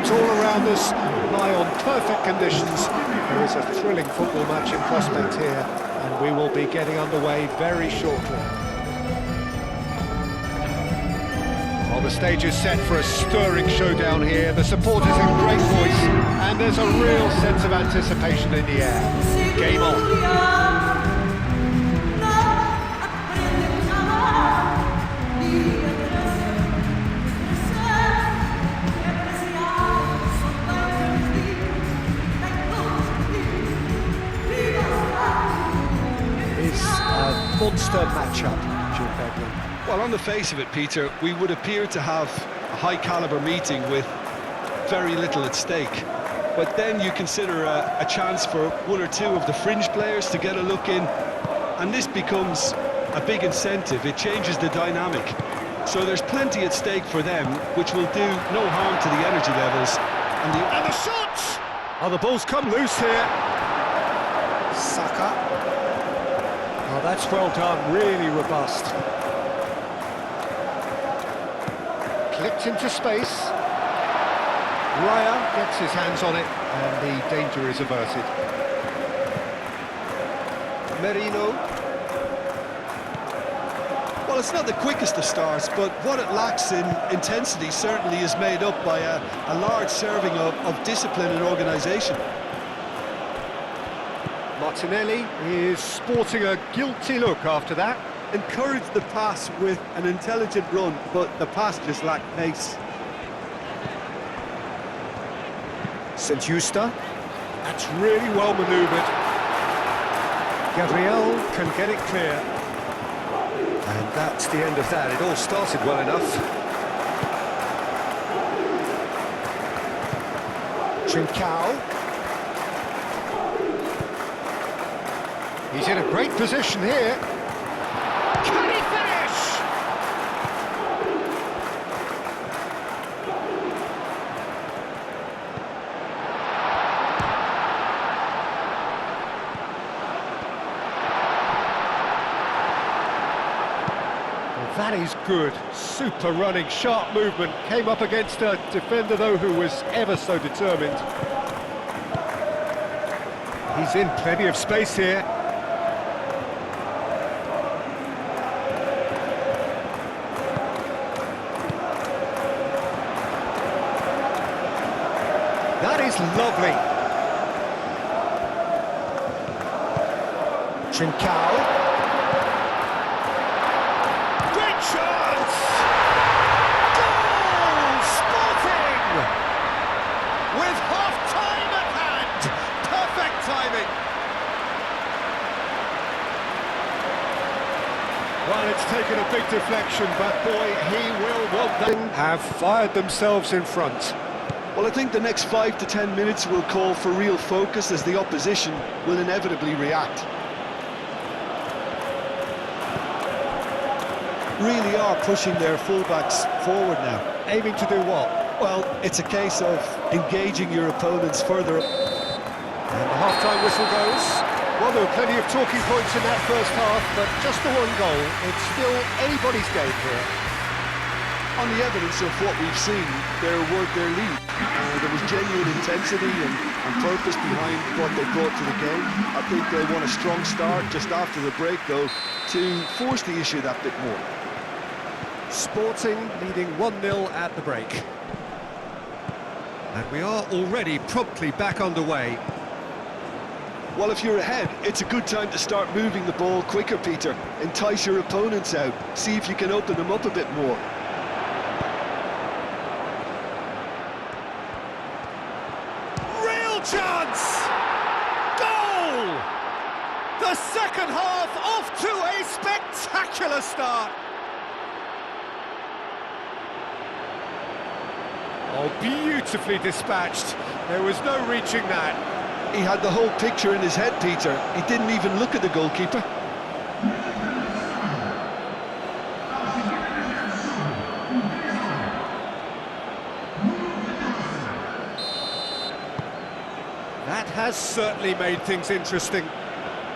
roads all around us lie on perfect conditions. There is a thrilling football match in prospect here, and we will be getting underway very shortly. Well, the stage is set for a stirring showdown here. The supporters in great voice, and there's a real sense of anticipation in the air. Game on. Monster matchup, well, on the face of it, Peter, we would appear to have a high-caliber meeting with very little at stake. But then you consider a chance for one or two of the fringe players to get a look in, and this becomes a big incentive. It changes the dynamic. So there's plenty at stake for them, which will do no harm to the energy levels. And the shots! Oh, the ball's come loose here. Saka. Oh, that's well done, really robust. Clipped into space. Raya gets his hands on it, and the danger is averted. Merino. Well, it's not the quickest of starts, but what it lacks in intensity certainly is made up by a large serving of discipline and organisation. Martinelli is sporting a guilty look after that. Encouraged the pass with an intelligent run, but the pass just lacked pace. St. Justa. That's really well manoeuvred. Gabriel can get it clear. And that's the end of that. It all started well enough. Trincao. He's in a great position here. Can he finish? Well, that is good. Super running, sharp movement. Came up against a defender, though, who was ever so determined. He's in plenty of space here. That is lovely. Trincao. Great chance! Goal! Sporting! With half-time at hand. Perfect timing. Well, it's taken a big deflection, but boy, he will want them. Have fired themselves in front. Well, I think the next 5 to 10 minutes will call for real focus, as the opposition will inevitably react. Really are pushing their fullbacks forward now. Aiming to do what? Well, it's a case of engaging your opponents further. And the half-time whistle goes. Well, there were plenty of talking points in that first half, but just the one goal. It's still anybody's game here. On the evidence of what we've seen, they're worth their lead. There was genuine intensity and purpose behind what they brought to the game. I think they want a strong start just after the break, though, to force the issue that bit more. Sporting leading 1-0 at the break. And we are already promptly back underway. Well, if you're ahead, it's a good time to start moving the ball quicker, Peter. Entice your opponents out. See if you can open them up a bit more. Chance! Goal! The second half off to a spectacular start. Oh, beautifully dispatched. There was no reaching that. He had the whole picture in his head, Peter. He didn't even look at the goalkeeper. That has certainly made things interesting.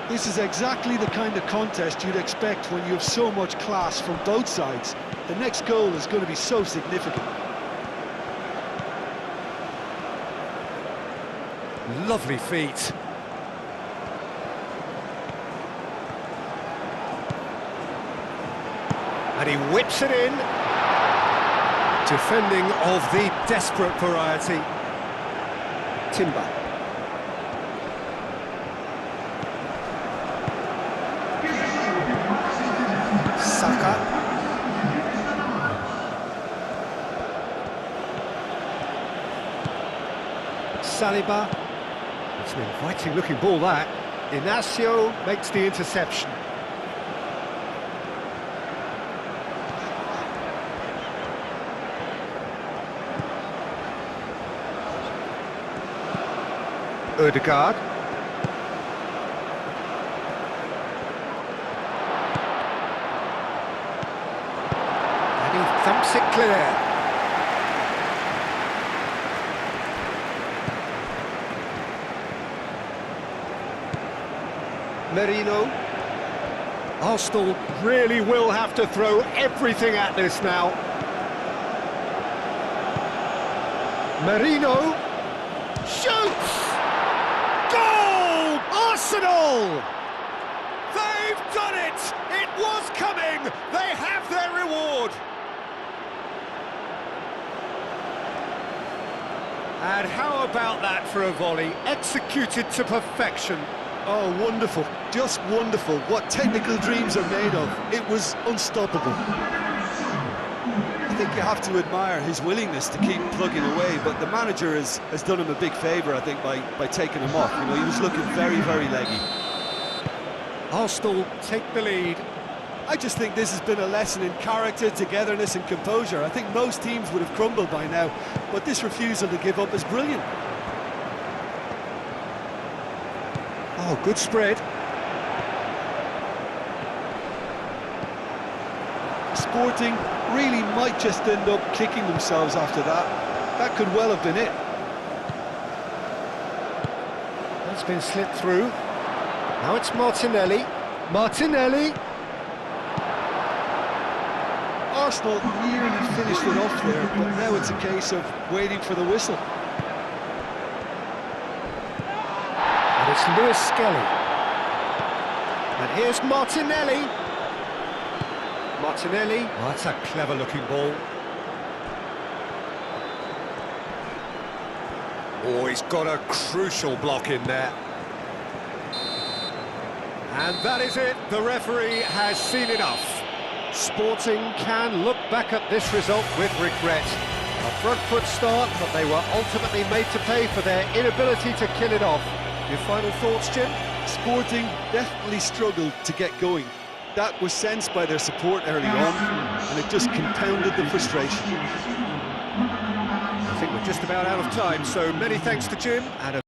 This is exactly the kind of contest you'd expect when you have so much class from both sides. The next goal is going to be so significant. Lovely feet. And he whips it in. Defending of the desperate variety. Timber. Saka. Saliba. It's an inviting looking ball, that. Inacio makes the interception. Ødegaard. And he thumps it clear. Merino. Arsenal really will have to throw everything at this now. Merino shoots! Goal! Arsenal! They've done it! It was coming! They have their reward! And how about that for a volley? Executed to perfection. Oh, wonderful, just wonderful. What technical dreams are made of. It was unstoppable. I think you have to admire his willingness to keep plugging away, but the manager has done him a big favour, I think, by taking him off. You know, he was looking very, very leggy. Arsenal take the lead. I just think this has been a lesson in character, togetherness and composure. I think most teams would have crumbled by now, but this refusal to give up is brilliant. Oh, good spread. Sporting really might just end up kicking themselves after that. That could well have been it. That's been slipped through. Now it's Martinelli. Martinelli! Arsenal nearly finished it off there, but now it's a case of waiting for the whistle. And it's Lewis Skelly. And here's Martinelli. Martinelli. Oh, that's a clever-looking ball. Oh, he's got a crucial block in there. And that is it. The referee has seen enough. Sporting can look back at this result with regret. A front foot start, but they were ultimately made to pay for their inability to kill it off. Your final thoughts, Jim? Sporting definitely struggled to get going. That was sensed by their support early on, and it just compounded the frustration. I think we're just about out of time, so many thanks to Jim, and a